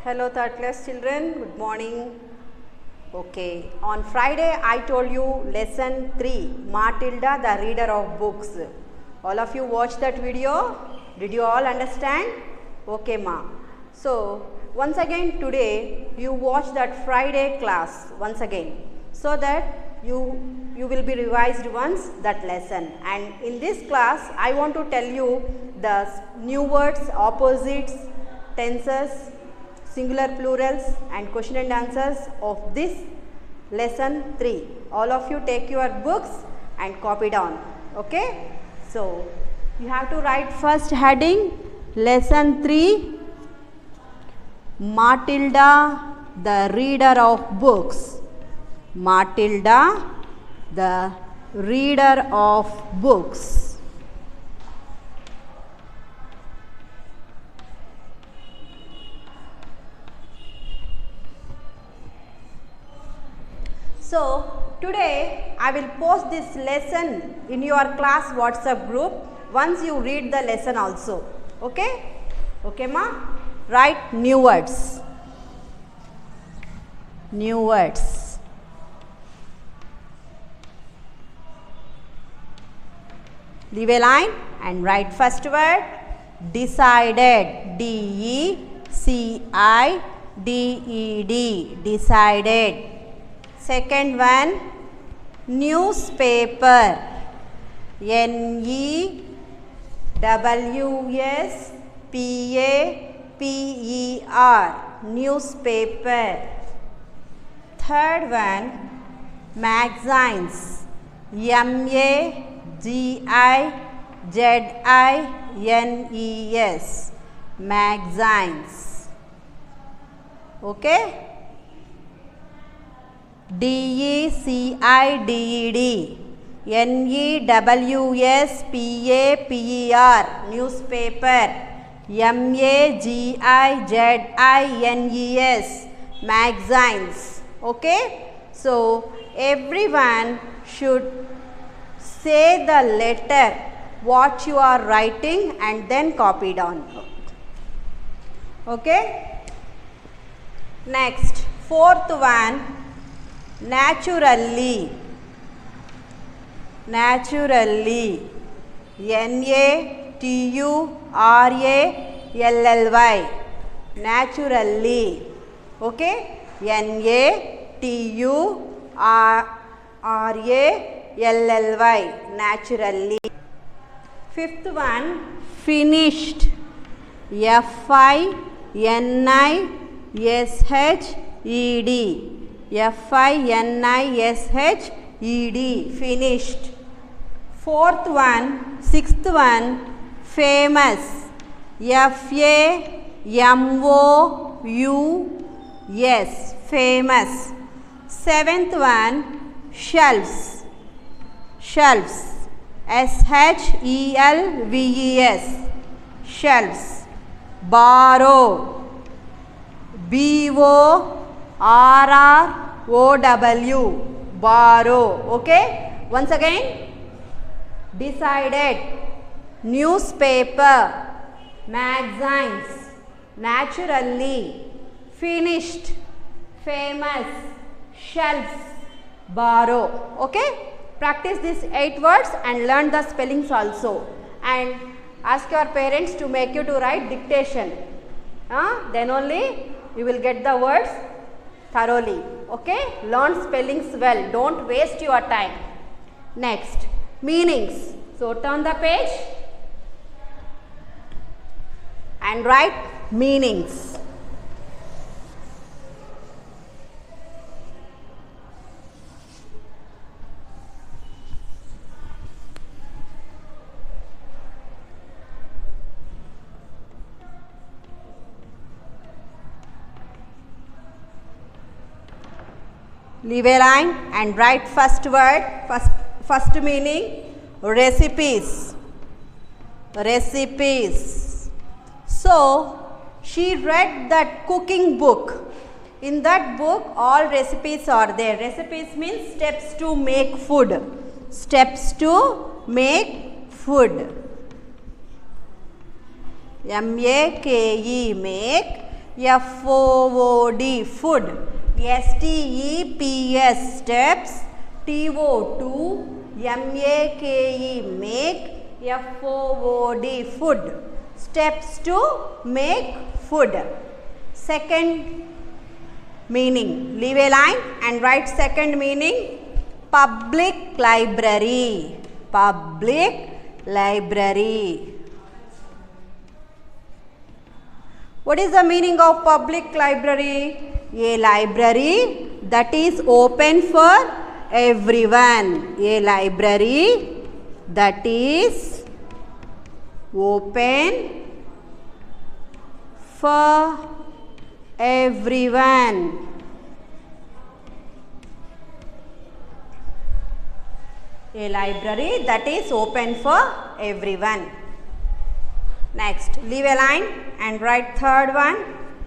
Hello third class children, good morning. Okay, on Friday I told you lesson 3, Matilda the reader of books. All of you watched that video? Did you all understand? Okay ma. So once again today you watch that Friday class once again so that you will be revised once that lesson, and in this class I want to tell you the new words, opposites, tenses, singular plurals and question and answers of this lesson 3. All of you take your books and copy down. Okay. So you have to write first heading lesson 3, Matilda the reader of books. Matilda the reader of books. So today I will post this lesson in your class WhatsApp group once you read the lesson also. Okay? Okay ma? Write new words. New words. Leave a line and write first word decided. D-E-C-I-D-E-D. Decided. Second one, newspaper. N-E-W-S-P-A-P-E-R. Newspaper. Third one, magazines. M-A-G-I-Z-I-N-E-S. Magazines. Okay? D-E-C-I-D-E-D. N-E-W-S-P-A-P-E-R. Newspaper. M-A-G-I-Z-I-N-E-S. Magazines. Okay? So everyone should say the letter what you are writing and then copy down. Okay? Next, fourth one, naturally. Naturally. N-A-T-U-R-A-L-L-Y. Naturally. Okay? N-A-T-U-R-A-L-L-Y. Naturally. Fifth one, finished. F-I-N-I-S-H-E-D. F-I-N-I-S-H-E-D. Finished. Fourth one, sixth one, famous. F-A-M-O-U-S. Famous. Seventh one, shelves. Shelves. S-H-E-L-V-E-S. Shelves. Borrow. B-O-R-R-O-W. Borrow. Okay? Once again. Decided. Newspaper. Magazines. Naturally. Finished. Famous. Shelves. Borrow. Okay? Practice these 8 words and learn the spellings also. And ask your parents to make you to write dictation. Then only you will get the words thoroughly. Okay? Learn spellings well. Don't waste your time. Next, meanings. So turn the page and write meanings. Leave a line and write first word, first meaning, recipes. Recipes. So, she read that cooking book. In that book, all recipes are there. Recipes means steps to make food. Steps to make food. M-A-K-E, make. F-O-O-D, food. S-T-E-P-S, steps. T-O-2, M-A-K-E, make. F-O-O-D, food. Steps to make food. Second meaning, leave a line and write second meaning. Public library. Public library. What is the meaning of public library? A library that is open for everyone. A library that is open for everyone. A library that is open for everyone. Next, leave a line and write third one.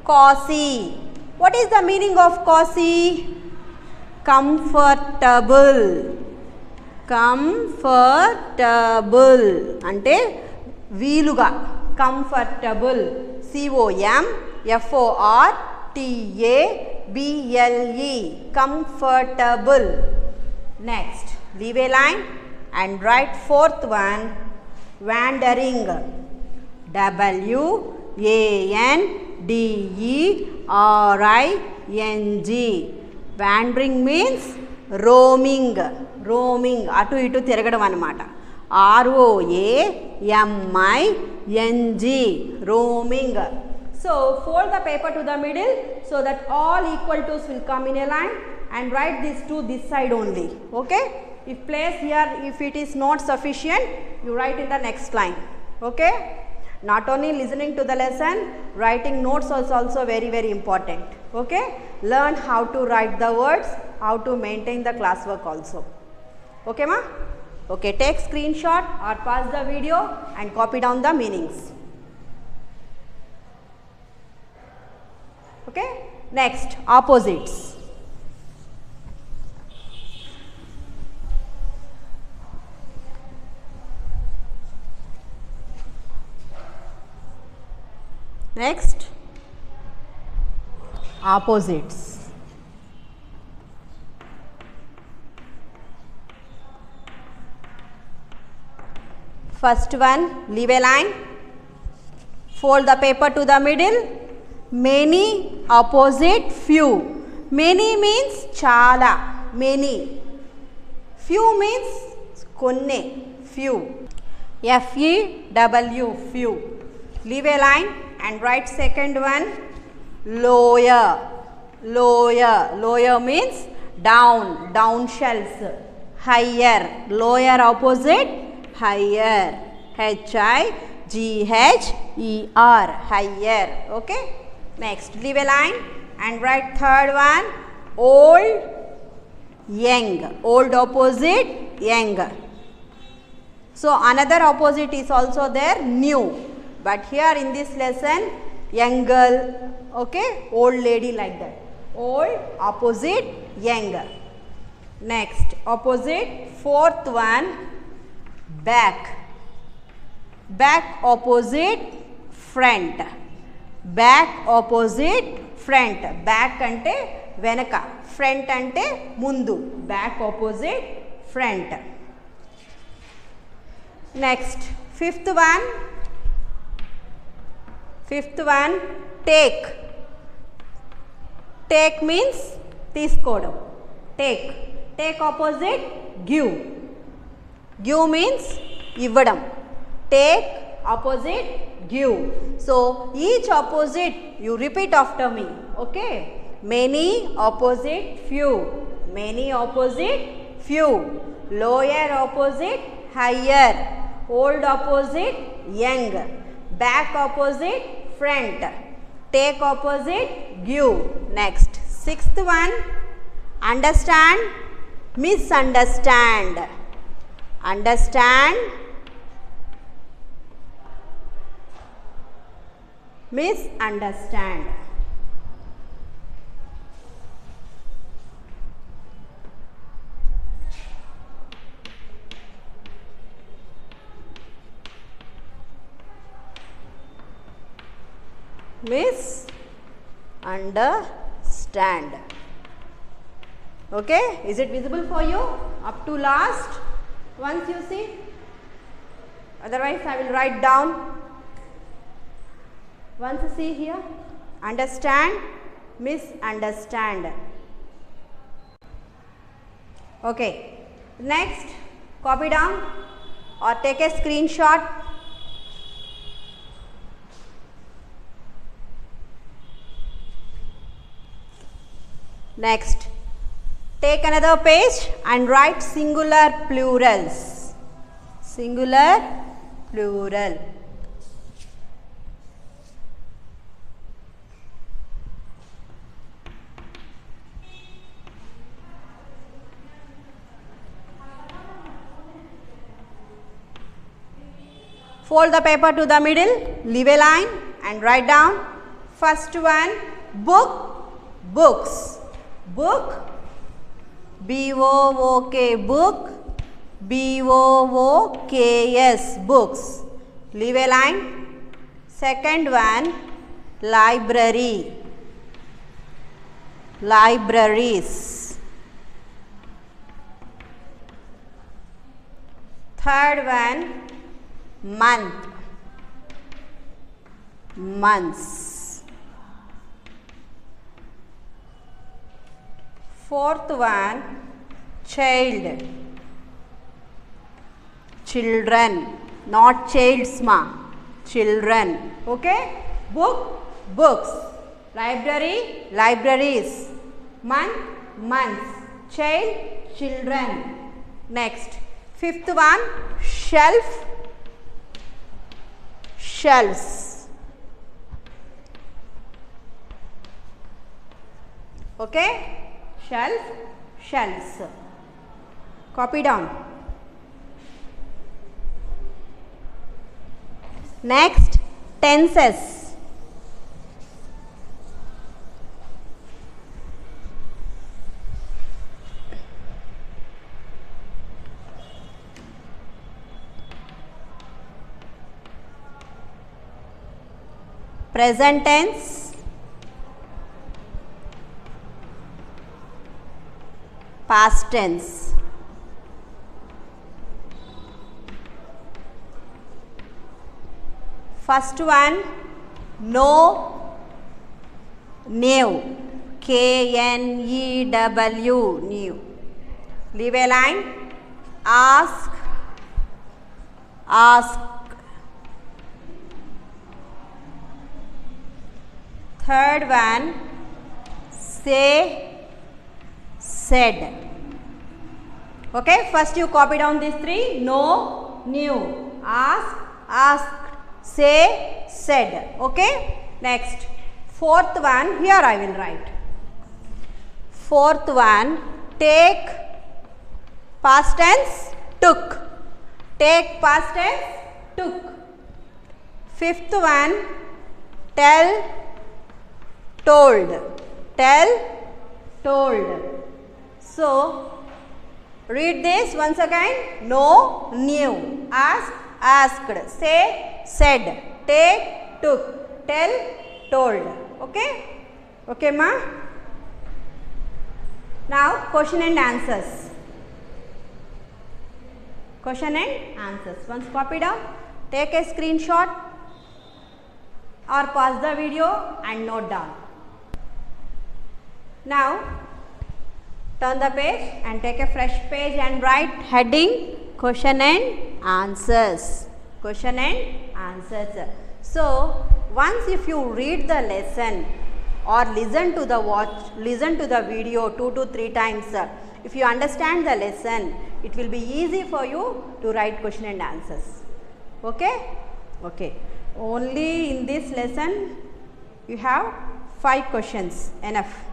Cozy. What is the meaning of cozy? Comfortable. Comfortable. Ante వీలుగా. Comfortable. C-O-M-F-O-R-T-A-B-L-E. Comfortable. Next, leave a line and write fourth one. Wandering. W-A-N-D-E-R-I-N-G. Wandering means roaming. Roaming. అటు ఇటు తిరగడం అన్నమాట. R-O-A-M-I-N-G. Roaming. So, fold the paper to the middle so that all equal to's will come in a line and write these two this side only. Okay? If place here, if it is not sufficient, you write in the next line. Okay? Not only listening to the lesson, writing notes is also very, very important. Okay? Learn how to write the words, how to maintain the classwork also. Okay, ma? Okay, take screenshot or pause the video and copy down the meanings. Okay? Next, opposites. Next, opposites. First one, leave a line, fold the paper to the middle. Many, opposite, few. Many means chala, many. Few means konne, few. F-E-W, few. Leave a line and write second one. Lower. Lower. Lower means down, down shelves. Higher. Lower opposite, higher. H-I-G-H-E-R, higher. Okay? Next, leave a line and write third one. Old, young. Old opposite, young. So, another opposite is also there, new. But here in this lesson, young girl, okay, old lady, like that. Old, opposite, young. Next, opposite, fourth one, back. Back opposite, front. Back opposite, front. Back ante venaka, front ante mundu. Back opposite, front. Next, fifth one. Fifth one, take. Take means తీసుకోవడం. Take. Take opposite, give. Give means ఇవ్వడం. Take opposite, give. So, each opposite you repeat after me. Okay? Many opposite, few. Many opposite, few. Lower opposite, higher. Old opposite, young. Back opposite, front. Take opposite, give. Next, sixth one, understand, misunderstand. Understand, misunderstand. understand. Okay, is it visible for you up to last? Once you see, otherwise I will write down. Once you see here, understand, misunderstand. Okay, next copy down or take a screenshot. Next, take another page and write singular plurals. Singular plural. Fold the paper to the middle, leave a line and write down. First one, book, books. Book, B-O-O-K, book, B-O-O-K-S, books. Leave a line. Second one, library, libraries. Third one, month, months. Fourth one, child, children, not childs ma, children. Okay, book, books, library, libraries, month, months, child, children. Next, fifth one, shelf, shelves. Okay, shelf, shelves. Copy down. Next, tenses. Present tense, past tense. First one, know, knew, K-N-E-W, knew. Leave a line. Ask, asked. Third one, say, said. Okay, first you copy down these three. Know, knew, ask, asked, say, said. Okay, next, fourth one, here I will write. Fourth one, take, past tense, took. Take, past tense, took. Fifth one, tell, told. Tell, told. So, read this once again. Know, knew, ask, asked, say, said, take, took, tell, told. Okay? Okay, ma? Now, question and answers. Question and answers. Once copy down, take a screenshot or pause the video and note down. Now, turn the page and take a fresh page and write heading question and answers. Question and answers. So, once if you read the lesson or listen to the video 2 to 3 times, if you understand the lesson, it will be easy for you to write question and answers. Okay? Okay. Only in this lesson you have 5 questions enough.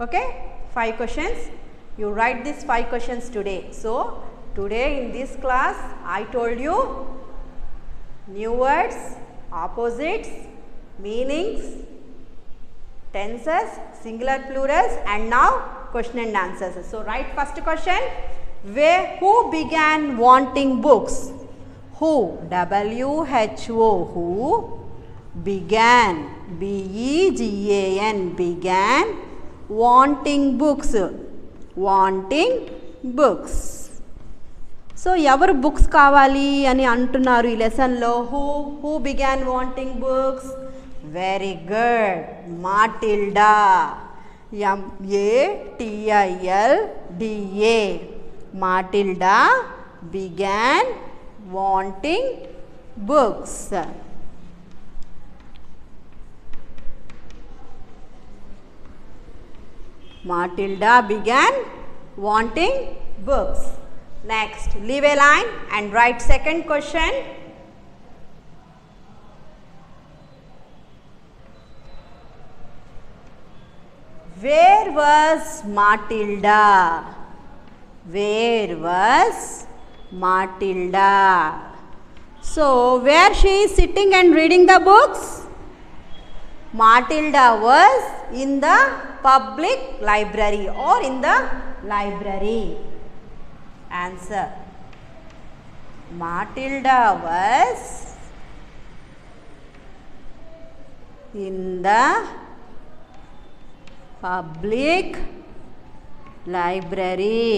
Okay? 5 questions. You write these 5 questions today. So, today in this class I told you new words, opposites, meanings, tenses, singular plurals, and now question and answers. So, write first question. Who began wanting books? Who? W-H-O. Who? began, B-E-G-A-N, began wanting books, wanting books. So ఎవరు books కావాలి అని అంటున్నారు ఈ లెసన్లో? Who began wanting books? Very good, Matilda. M-A-T-I-L-D-A, Matilda began wanting books. Matilda began wanting books. Next, leave a line and write second question. Where was Matilda? Where was Matilda? So, where she is sitting and reading the books? Matilda was in the public library or in the library. Answer. Matilda was in the public library.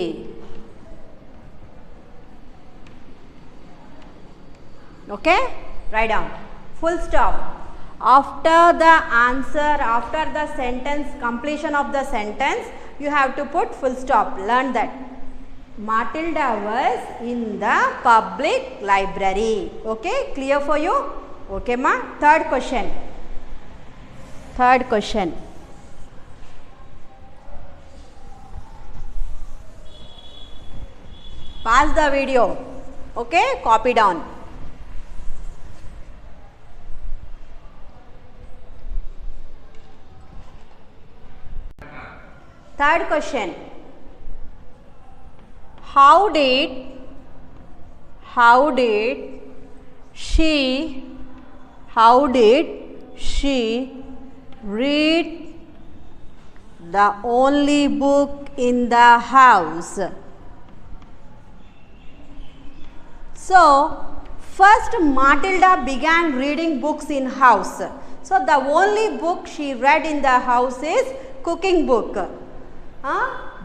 Okay? Write down. Full stop. After the answer, after the sentence, completion of the sentence, you have to put full stop. Learn that. Matilda was in the public library. Okay? Clear for you? Okay, ma? Third question. Third question. Pause the video. Okay? Copy down. Third question. How did she read the only book in the house? So, first Matilda began reading books in house. So, the only book she read in the house is cooking book.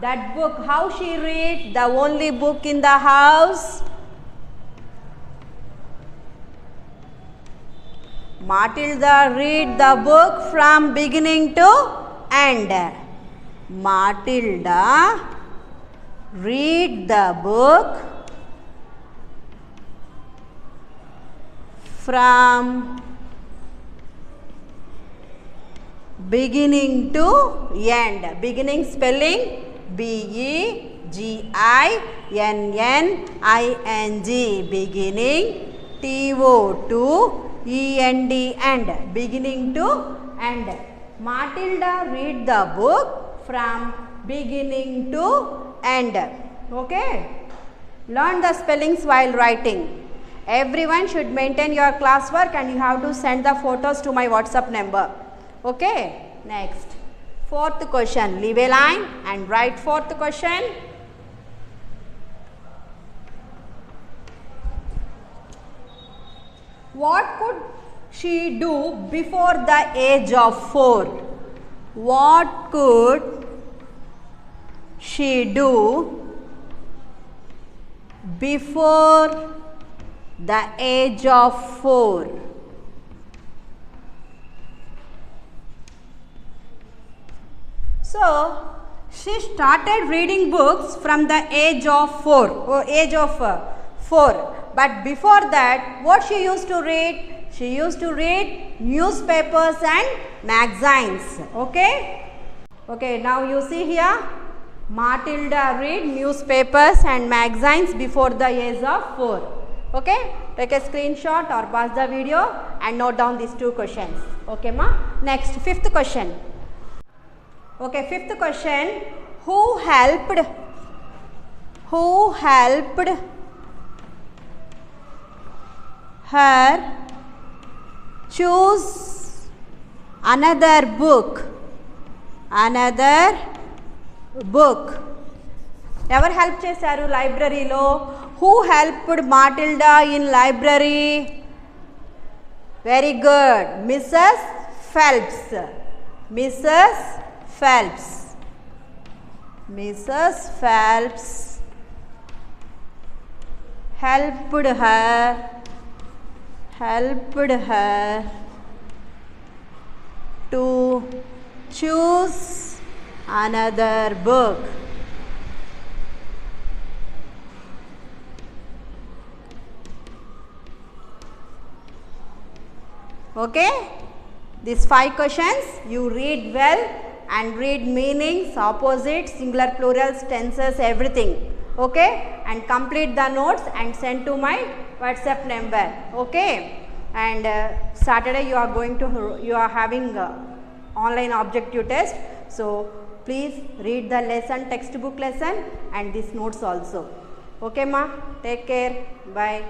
That book, how she read the only book in the house? Matilda read the book from beginning to end. Matilda read the book from beginning to end. Beginning spelling B-E-G-I-N-N-I-N-G, beginning, T-O-2-E-N-D, end, beginning to end. Matilda read the book from beginning to end. Okay? Learn the spellings while writing. Everyone should maintain your classwork and you have to send the photos to my WhatsApp number. Okay? Next. Fourth question. Leave a line and write fourth question. What could she do before the age of 4? What could she do before the age of 4? So, she started reading books from the age of 4. But before that, what she used to read? She used to read newspapers and magazines. Okay? Okay, now you see here, Matilda read newspapers and magazines before the age of 4. Okay? Take a screenshot or pause the video and note down these two questions. Okay, ma? Next, fifth question. Okay, fifth question. Who helped her choose another book? ఎవరు help చేశారు లైబ్రరీలో? Who helped Matilda in library? Very good. Mrs. Phelps. Mrs. Phelps. Mrs. Phelps helped her to choose another book. Okay, these 5 questions you read well and read meanings, opposites, singular, plurals, tenses, everything. Okay, and complete the notes and send to my WhatsApp number. Okay, and Saturday you are having online objective test. So please read the lesson, textbook lesson and these notes also. Okay ma, take care, bye.